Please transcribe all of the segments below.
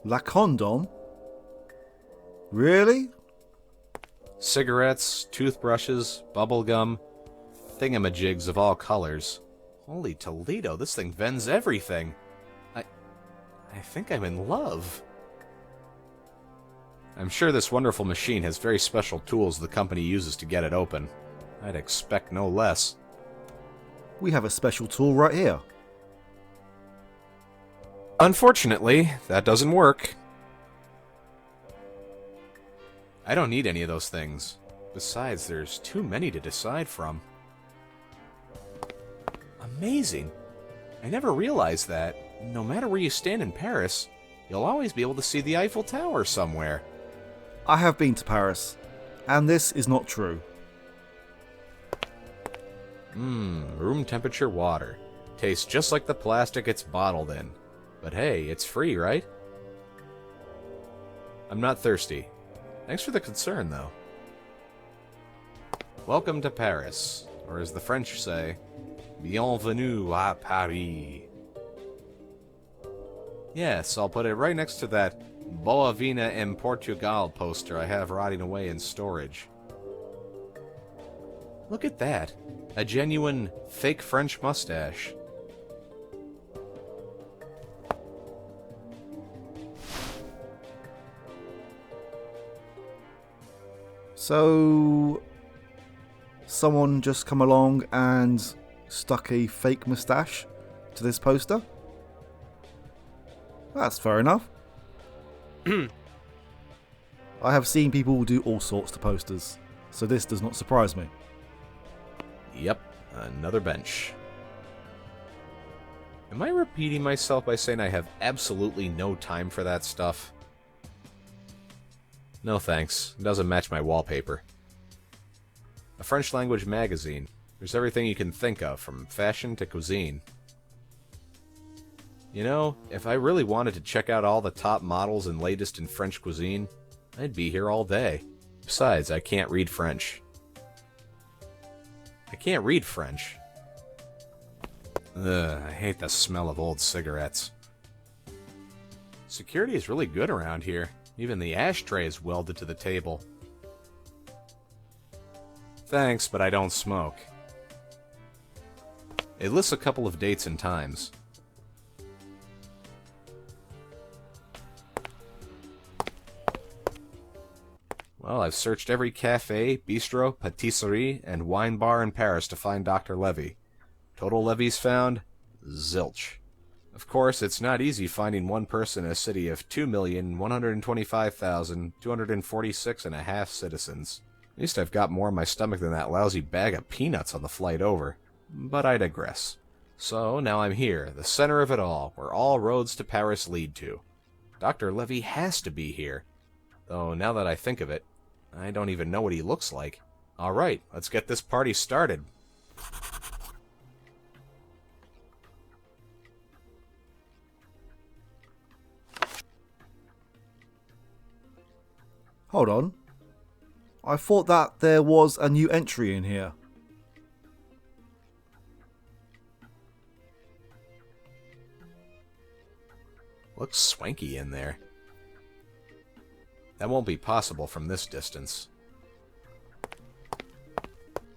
La condom? Really? Cigarettes, toothbrushes, bubblegum, thingamajigs of all colors. Holy Toledo, this thing vends everything. I think I'm in love. I'm sure this wonderful machine has very special tools the company uses to get it open. I'd expect no less. We have a special tool right here. Unfortunately, that doesn't work. I don't need any of those things. Besides, there's too many to decide from. Amazing. I never realized that, no matter where you stand in Paris, you'll always be able to see the Eiffel Tower somewhere. I have been to Paris, and this is not true. Room temperature water. Tastes just like the plastic it's bottled in. But hey, it's free, right? I'm not thirsty. Thanks for the concern, though. Welcome to Paris, or as the French say, Bienvenue à Paris. Yes, I'll put it right next to that Boa Vina in Portugal poster I have rotting away in storage. Look at that. A genuine fake French mustache. So, someone just come along and stuck a fake moustache to this poster? That's fair enough. I have seen people do all sorts to posters, so this does not surprise me. Yep, another bench. Am I repeating myself by saying I have absolutely no time for that stuff? No thanks, it doesn't match my wallpaper. A French language magazine. There's everything you can think of, from fashion to cuisine. You know, if I really wanted to check out all the top models and latest in French cuisine, I'd be here all day. Besides, I can't read French. I can't read French. Ugh, I hate the smell of old cigarettes. Security is really good around here. Even the ashtray is welded to the table. Thanks, but I don't smoke. It lists a couple of dates and times. Well, I've searched every cafe, bistro, patisserie, and wine bar in Paris to find Dr. Levy. Total levies found? Zilch. Of course, it's not easy finding one person in a city of 2,125,246.5 citizens. At least I've got more in my stomach than that lousy bag of peanuts on the flight over. But I digress. So, now I'm here, the center of it all, where all roads to Paris lead to. Dr. Levy has to be here. Though, now that I think of it, I don't even know what he looks like. Alright, let's get this party started. Hold on. I thought that there was a new entry in here. Looks swanky in there. That won't be possible from this distance.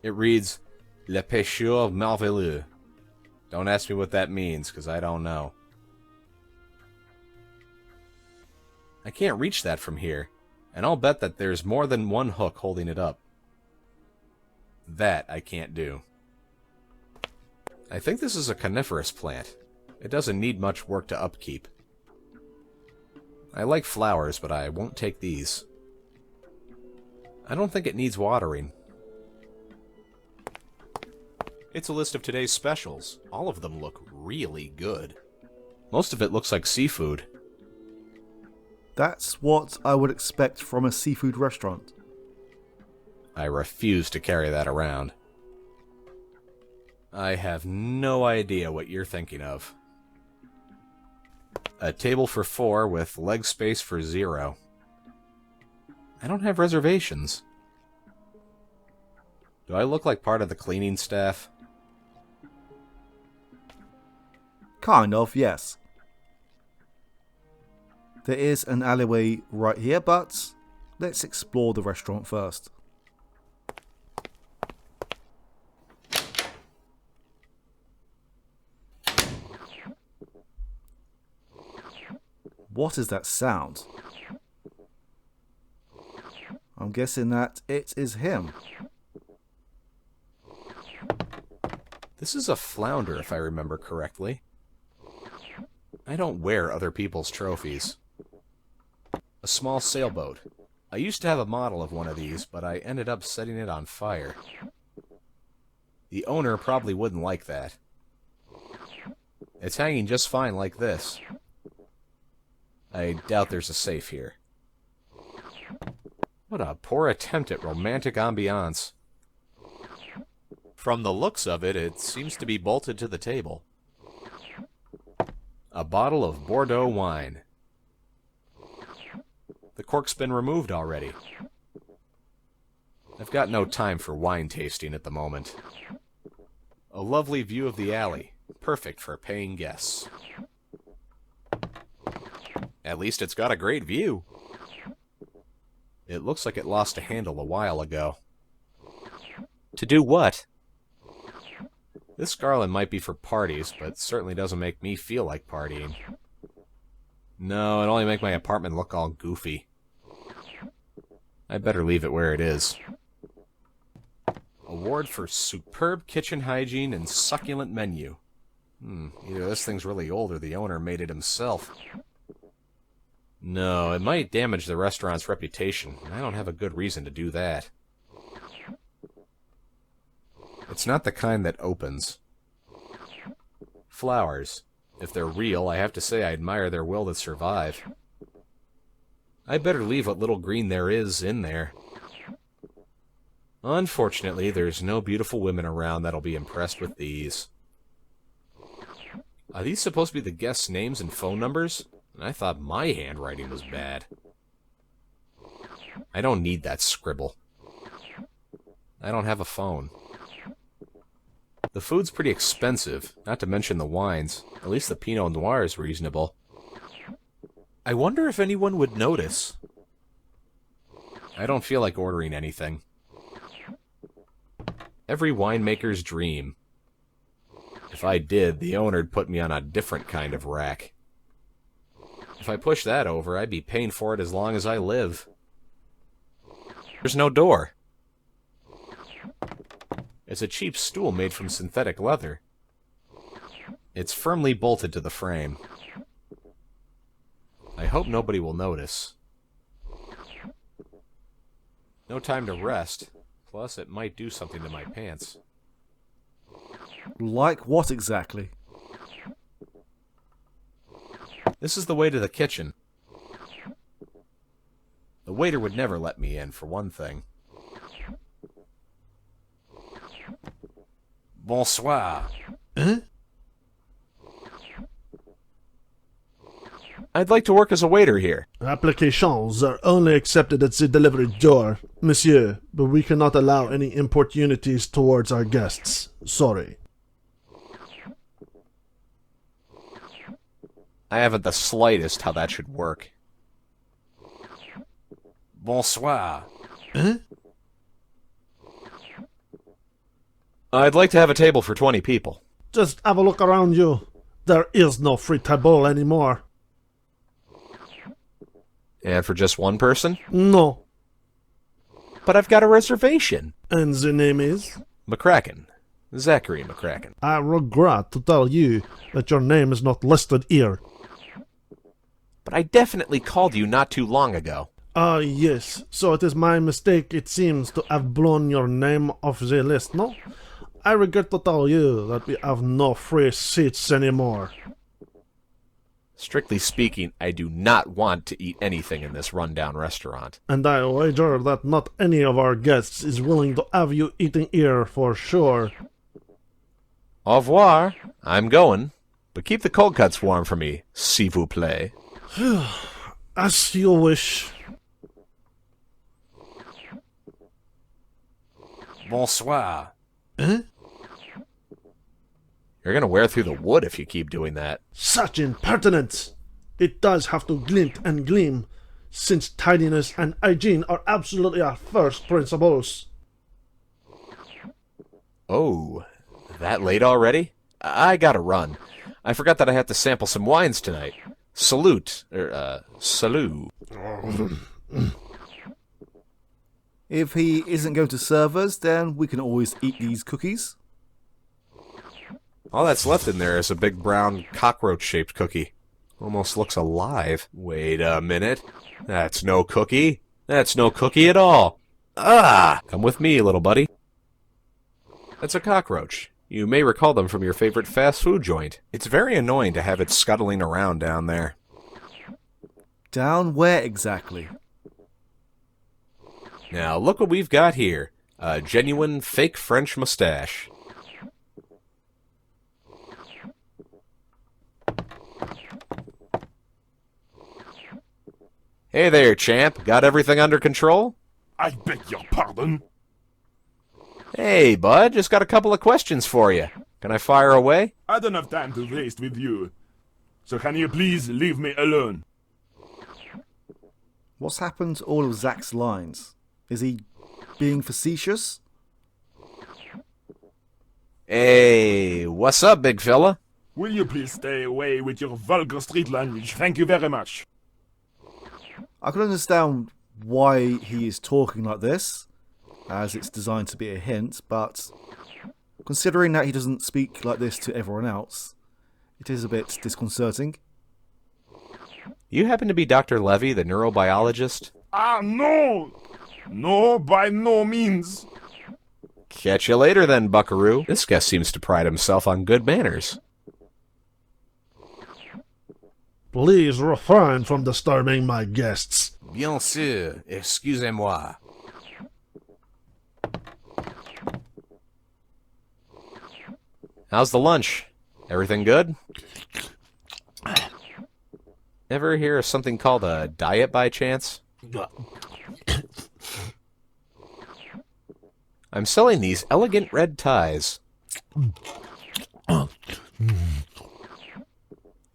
It reads, Le Pêcheur Merveilleux. Don't ask me what that means, because I don't know. I can't reach that from here, and I'll bet that there's more than one hook holding it up. That I can't do. I think this is a coniferous plant. It doesn't need much work to upkeep. I like flowers, but I won't take these. I don't think it needs watering. It's a list of today's specials. All of them look really good. Most of it looks like seafood. That's what I would expect from a seafood restaurant. I refuse to carry that around. I have no idea what you're thinking of. A table for 4 with leg space for 0. I don't have reservations. Do I look like part of the cleaning staff? Kind of, yes. There is an alleyway right here, but let's explore the restaurant first. What is that sound? I'm guessing that it is him. This is a flounder, if I remember correctly. I don't wear other people's trophies. A small sailboat. I used to have a model of one of these, but I ended up setting it on fire. The owner probably wouldn't like that. It's hanging just fine like this. I doubt there's a safe here. What a poor attempt at romantic ambiance. From the looks of it, it seems to be bolted to the table. A bottle of Bordeaux wine. The cork's been removed already. I've got no time for wine tasting at the moment. A lovely view of the alley. Perfect for paying guests. At least it's got a great view. It looks like it lost a handle a while ago. To do what? This garland might be for parties, but certainly doesn't make me feel like partying. No, it'll only make my apartment look all goofy. I better leave it where it is. Award for superb kitchen hygiene and succulent menu. Either this thing's really old or the owner made it himself. No, it might damage the restaurant's reputation. I don't have a good reason to do that. It's not the kind that opens. Flowers. If they're real, I have to say I admire their will to survive. I better leave what little green there is in there. Unfortunately, there's no beautiful women around that'll be impressed with these. Are these supposed to be the guests' names and phone numbers? I thought my handwriting was bad. I don't need that scribble. I don't have a phone. The food's pretty expensive, not to mention the wines. At least the Pinot Noir is reasonable. I wonder if anyone would notice. I don't feel like ordering anything. Every winemaker's dream. If I did, the owner'd put me on a different kind of rack. If I push that over, I'd be paying for it as long as I live. There's no door. It's a cheap stool made from synthetic leather. It's firmly bolted to the frame. I hope nobody will notice. No time to rest. Plus, it might do something to my pants. Like what exactly? This is the way to the kitchen. The waiter would never let me in, for one thing. Bonsoir. Huh? I'd like to work as a waiter here. Applications are only accepted at the delivery door, monsieur, but we cannot allow any importunities towards our guests. Sorry. I haven't the slightest how that should work. Bonsoir. Huh? I'd like to have a table for 20 people. Just have a look around you. There is no free table anymore. And for just one person? No. But I've got a reservation. And the name is? McKracken. Zachary McKracken. I regret to tell you that your name is not listed here. But I definitely called you not too long ago. Ah, yes. So it is my mistake, it seems, to have blown your name off the list, no? I regret to tell you that we have no free seats anymore. Strictly speaking, I do not want to eat anything in this rundown restaurant. And I wager that not any of our guests is willing to have you eating here for sure. Au revoir. I'm going. But keep the cold cuts warm for me, s'il vous plaît. As you wish. Bonsoir. Huh? You're gonna wear through the wood if you keep doing that. Such impertinence! It does have to glint and gleam, since tidiness and hygiene are absolutely our first principles. Oh, that late already? I gotta run. I forgot that I had to sample some wines tonight. Salute. Salut. If he isn't going to serve us, then we can always eat these cookies. All that's left in there is a big brown cockroach-shaped cookie. Almost looks alive. Wait a minute. That's no cookie. That's no cookie at all. Ah! Come with me, little buddy. That's a cockroach. You may recall them from your favorite fast food joint. It's very annoying to have it scuttling around down there. Down where exactly? Now, look what we've got here. A genuine fake French mustache. Hey there, champ. Got everything under control? I beg your pardon? Hey, bud. Just got a couple of questions for you. Can I fire away? I don't have time to waste with you. So can you please leave me alone? What's happened to all of Zak's lines? Is he being facetious? Hey, what's up, big fella? Will you please stay away with your vulgar street language? Thank you very much. I can understand why he is talking like this, as it's designed to be a hint, but considering that he doesn't speak like this to everyone else, it is a bit disconcerting. You happen to be Dr. Levy, the neurobiologist? Ah, no! No, by no means. Catch you later then, buckaroo. This guest seems to pride himself on good manners. Please refrain from disturbing my guests. Bien sûr, excusez-moi. How's the lunch? Everything good? Ever hear of something called a diet by chance? I'm selling these elegant red ties.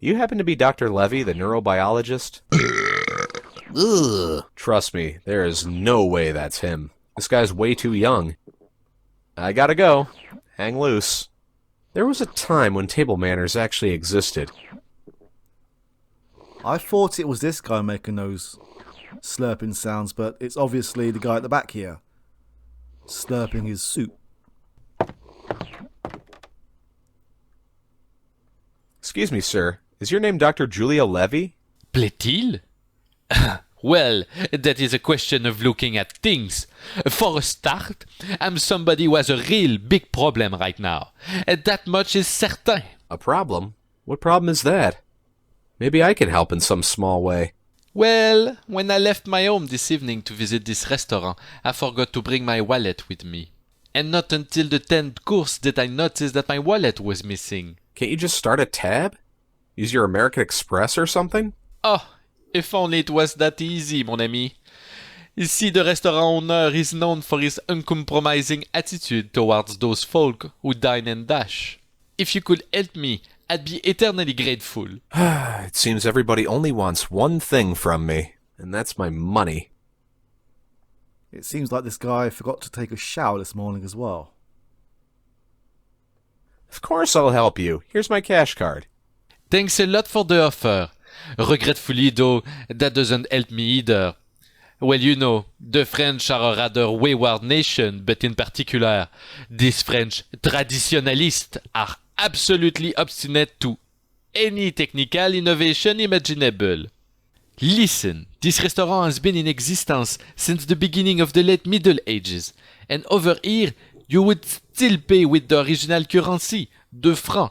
You happen to be Dr. Levy, the neurobiologist? Ugh. Trust me, there is no way that's him. This guy's way too young. I gotta go. Hang loose. There was a time when table manners actually existed. I thought it was this guy making those slurping sounds, but it's obviously the guy at the back here, slurping his soup. Excuse me, sir. Is your name Dr. Julia Levy? Plaît-il? Well, that is a question of looking at things. For a start, I'm somebody who has a real big problem right now. That much is certain. A problem? What problem is that? Maybe I can help in some small way. Well, when I left my home this evening to visit this restaurant, I forgot to bring my wallet with me. And not until the 10th course did I notice that my wallet was missing. Can't you just start a tab? Use your American Express or something? Oh, if only it was that easy, mon ami. Ici, the restaurant owner is known for his uncompromising attitude towards those folk who dine and dash. If you could help me, I'd be eternally grateful. It seems everybody only wants one thing from me, and that's my money. It seems like this guy forgot to take a shower this morning as well. Of course I'll help you. Here's my cash card. Thanks a lot for the offer. Regretfully, though, that doesn't help me either. Well, you know, the French are a rather wayward nation, but in particular, these French traditionalists are absolutely obstinate to any technical innovation imaginable. Listen, this restaurant has been in existence since the beginning of the late Middle Ages, and over here, you would still pay with the original currency, the franc.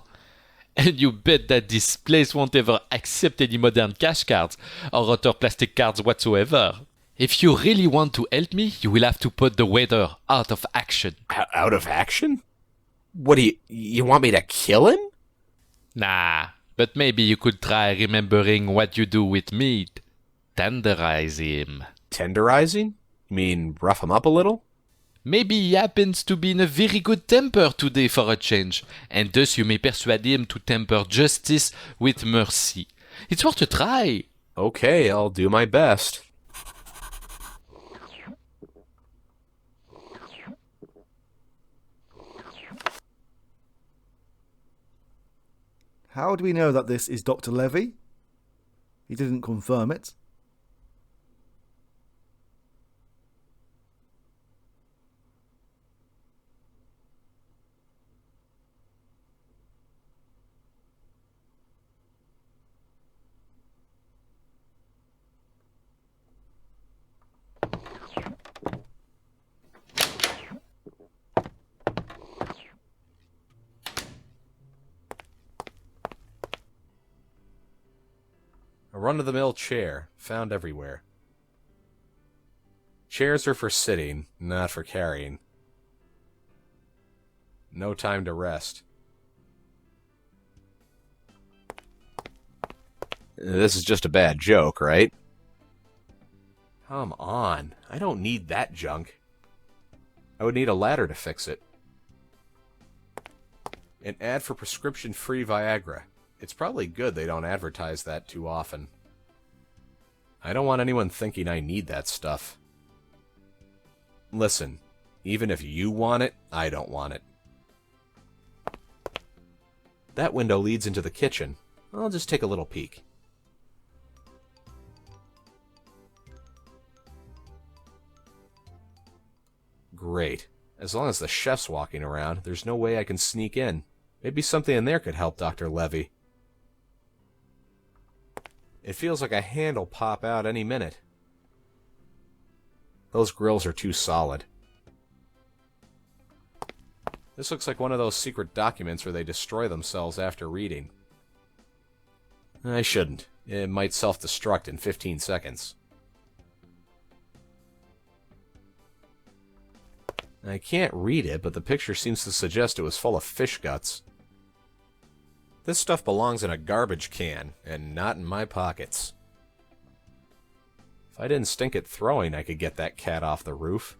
And you bet that this place won't ever accept any modern cash cards or other plastic cards whatsoever. If you really want to help me, you will have to put the waiter out of action. Out of action? What do you want me to kill him? Nah, but maybe you could try remembering what you do with meat. Tenderize him. Tenderizing? You mean rough him up a little? Maybe he happens to be in a very good temper today for a change, and thus you may persuade him to temper justice with mercy. It's worth a try. Okay, I'll do my best. How do we know that this is Dr. Levy? He didn't confirm it. A run-of-the-mill chair, found everywhere. Chairs are for sitting, not for carrying. No time to rest. This is just a bad joke, right? Come on, I don't need that junk. I would need a ladder to fix it. An ad for prescription-free Viagra. It's probably good they don't advertise that too often. I don't want anyone thinking I need that stuff. Listen, even if you want it, I don't want it. That window leads into the kitchen. I'll just take a little peek. Great. As long as the chef's walking around, there's no way I can sneak in. Maybe something in there could help Dr. Levy. It feels like a hand will pop out any minute. Those grills are too solid. This looks like one of those secret documents where they destroy themselves after reading. I shouldn't. It might self-destruct in 15 seconds. I can't read it, but the picture seems to suggest it was full of fish guts. This stuff belongs in a garbage can, and not in my pockets. If I didn't stink at throwing, I could get that cat off the roof.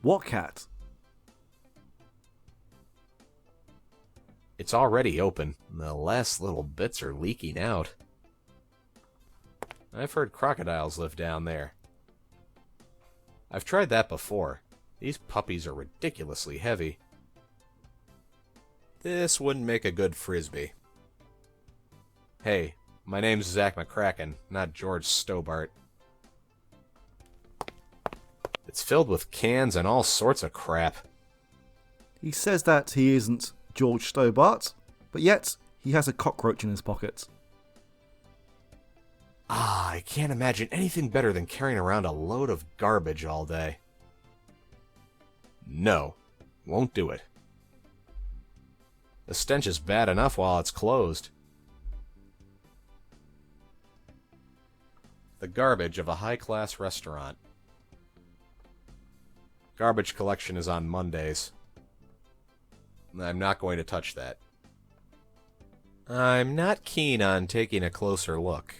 What cat? It's already open. The last little bits are leaking out. I've heard crocodiles live down there. I've tried that before. These puppies are ridiculously heavy. This wouldn't make a good frisbee. Hey, my name's Zak McKracken, not George Stobart. It's filled with cans and all sorts of crap. He says that he isn't George Stobart, but yet he has a cockroach in his pocket. I can't imagine anything better than carrying around a load of garbage all day. No, won't do it. The stench is bad enough while it's closed. The garbage of a high-class restaurant. Garbage collection is on Mondays. I'm not going to touch that. I'm not keen on taking a closer look.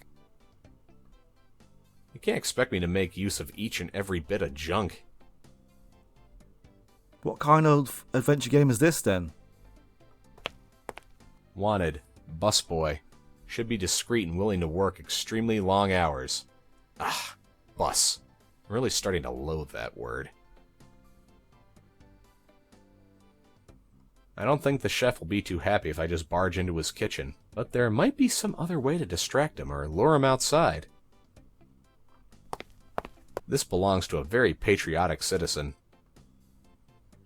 You can't expect me to make use of each and every bit of junk. What kind of adventure game is this then? Wanted. Busboy. Should be discreet and willing to work extremely long hours. Ah, bus. I'm really starting to loathe that word. I don't think the chef will be too happy if I just barge into his kitchen, but there might be some other way to distract him or lure him outside. This belongs to a very patriotic citizen.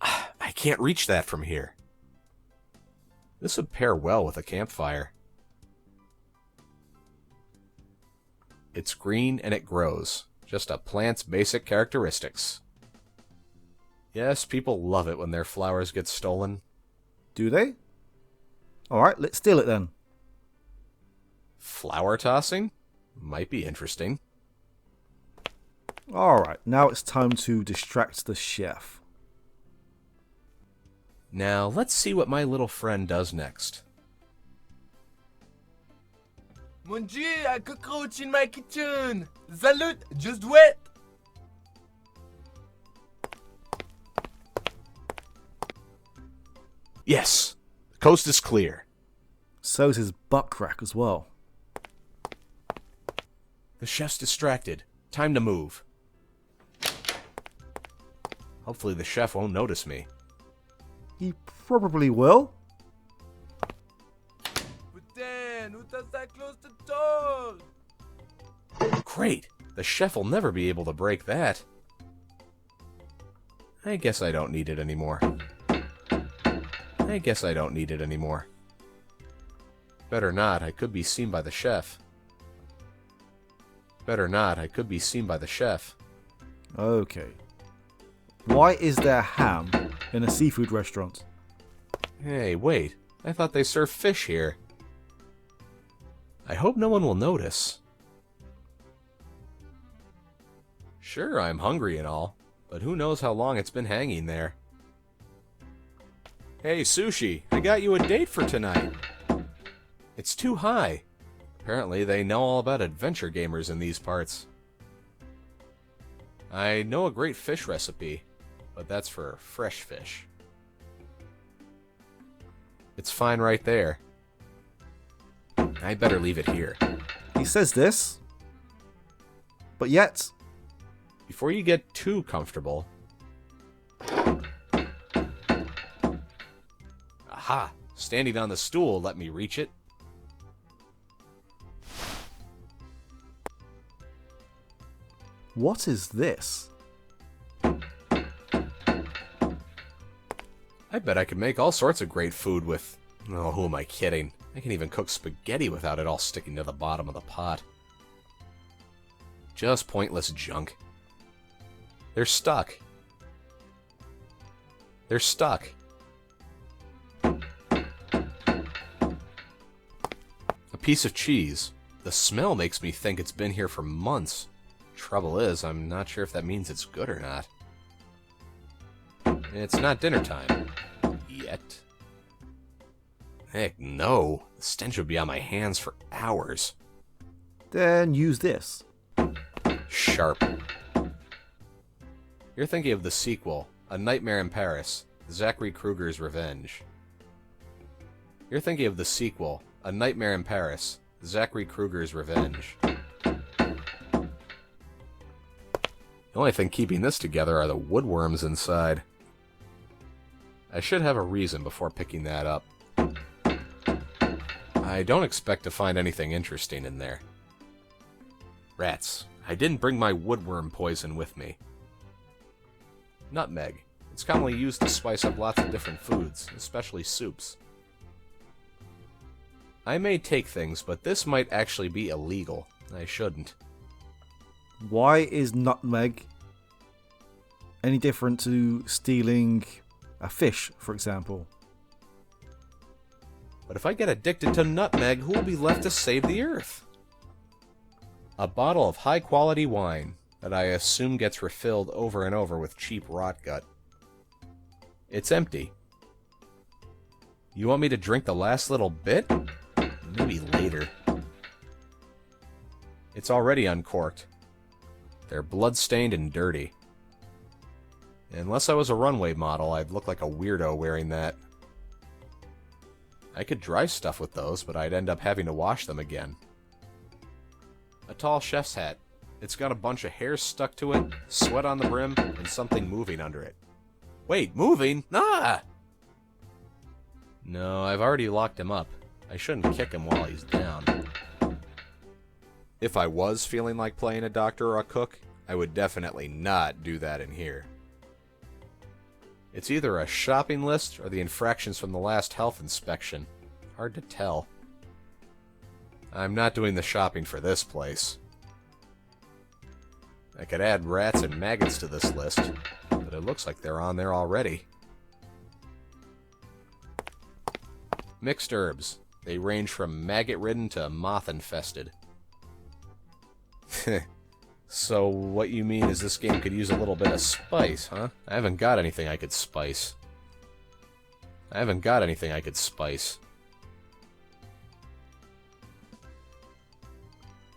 I can't reach that from here. This would pair well with a campfire. It's green and it grows. Just a plant's basic characteristics. Yes, people love it when their flowers get stolen. Do they? Alright, let's steal it then. Flower tossing? Might be interesting. Alright, now it's time to distract the chef. Now, let's see what my little friend does next. Mon Dieu, a cockroach in my kitchen! Salut, just wait! Yes, the coast is clear. So's his butt crack as well. The chef's distracted. Time to move. Hopefully the chef won't notice me. He probably will. But then, who does that close the door? Great! The chef will never be able to break that. I guess I don't need it anymore. Better not, I could be seen by the chef. Okay. Why is there ham in a seafood restaurant? Hey, wait. I thought they serve fish here. I hope no one will notice. Sure, I'm hungry and all, but who knows how long it's been hanging there. Hey, Sushi, I got you a date for tonight. It's too high. Apparently, they know all about adventure gamers in these parts. I know a great fish recipe, but that's for fresh fish. It's fine right there. I better leave it here. He says this, but yet... Before you get too comfortable... Aha! Standing on the stool let me reach it. What is this? I bet I could make all sorts of great food with... Oh, who am I kidding? I can even cook spaghetti without it all sticking to the bottom of the pot. Just pointless junk. They're stuck. A piece of cheese. The smell makes me think it's been here for months. Trouble is, I'm not sure if that means it's good or not. It's not dinner time. Yet. Heck no. The stench would be on my hands for hours. Then use this. Sharp. You're thinking of the sequel, A Nightmare in Paris, Zachary Kruger's Revenge. The only thing keeping this together are the woodworms inside. I should have a reason before picking that up. I don't expect to find anything interesting in there. Rats. I didn't bring my woodworm poison with me. Nutmeg. It's commonly used to spice up lots of different foods, especially soups. I may take things, but this might actually be illegal. I shouldn't. Why is nutmeg any different to stealing a fish, for example? But if I get addicted to nutmeg, who will be left to save the earth? A bottle of high-quality wine that I assume gets refilled over and over with cheap rot gut. It's empty. You want me to drink the last little bit? Maybe later. It's already uncorked. They're blood-stained and dirty. Unless I was a runway model, I'd look like a weirdo wearing that. I could dry stuff with those, but I'd end up having to wash them again. A tall chef's hat. It's got a bunch of hairs stuck to it, sweat on the brim, and something moving under it. Wait, moving? Ah! No, I've already locked him up. I shouldn't kick him while he's down. If I was feeling like playing a doctor or a cook, I would definitely not do that in here. It's either a shopping list or the infractions from the last health inspection. Hard to tell. I'm not doing the shopping for this place. I could add rats and maggots to this list, but it looks like they're on there already. Mixed herbs. They range from maggot-ridden to moth-infested. So what you mean is this game could use a little bit of spice, huh? I haven't got anything I could spice.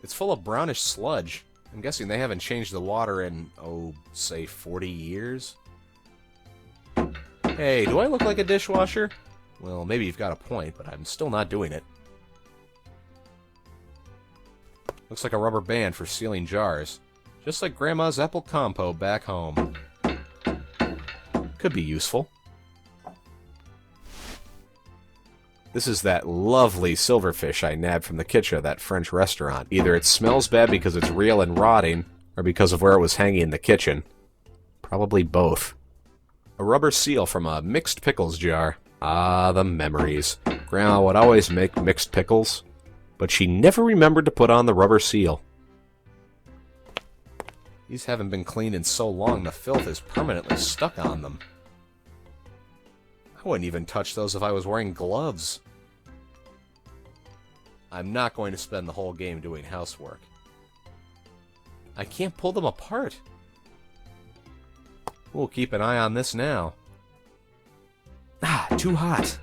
It's full of brownish sludge. I'm guessing they haven't changed the water in, oh, say 40 years? Hey, do I look like a dishwasher? Well, maybe you've got a point, but I'm still not doing it. Looks like a rubber band for sealing jars. Just like Grandma's apple compo back home. Could be useful. This is that lovely silverfish I nabbed from the kitchen of that French restaurant. Either it smells bad because it's real and rotting, or because of where it was hanging in the kitchen. Probably both. A rubber seal from a mixed pickles jar. Ah, the memories. Grandma would always make mixed pickles, but she never remembered to put on the rubber seal. These haven't been cleaned in so long the filth is permanently stuck on them. I wouldn't even touch those if I was wearing gloves. I'm not going to spend the whole game doing housework. I can't pull them apart. We'll keep an eye on this now. Ah, too hot.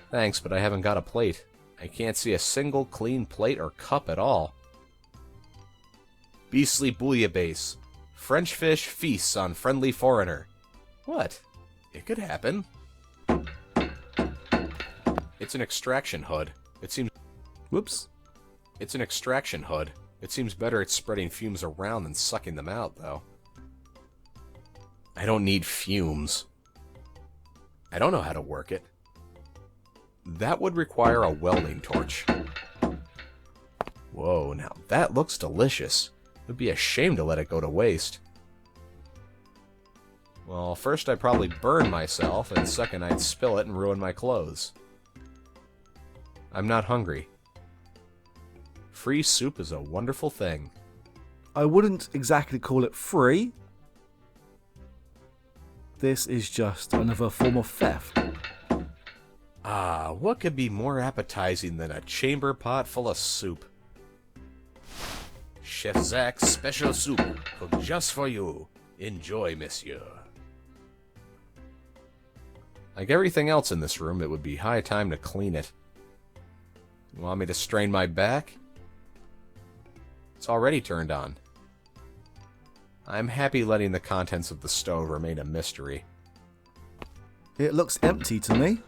Thanks, but I haven't got a plate. I can't see a single clean plate or cup at all. Beastly bouillabaisse. French fish feasts on friendly foreigner. What? It could happen. It's an extraction hood. It seems... Whoops. It's an extraction hood. It seems better at spreading fumes around than sucking them out, though. I don't need fumes. I don't know how to work it. That would require a welding torch. Whoa, now that looks delicious. It would be a shame to let it go to waste. Well, first I'd probably burn myself, and second I'd spill it and ruin my clothes. I'm not hungry. Free soup is a wonderful thing. I wouldn't exactly call it free. This is just another form of theft. Ah, what could be more appetizing than a chamber pot full of soup? Chef Zak's special soup, cooked just for you. Enjoy, monsieur. Like everything else in this room, it would be high time to clean it. You want me to strain my back? It's already turned on. I'm happy letting the contents of the stove remain a mystery. It looks empty to me.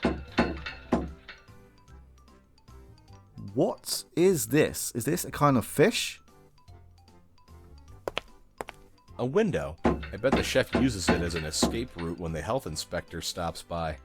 What is this? Is this a kind of fish? A window. I bet the chef uses it as an escape route when the health inspector stops by.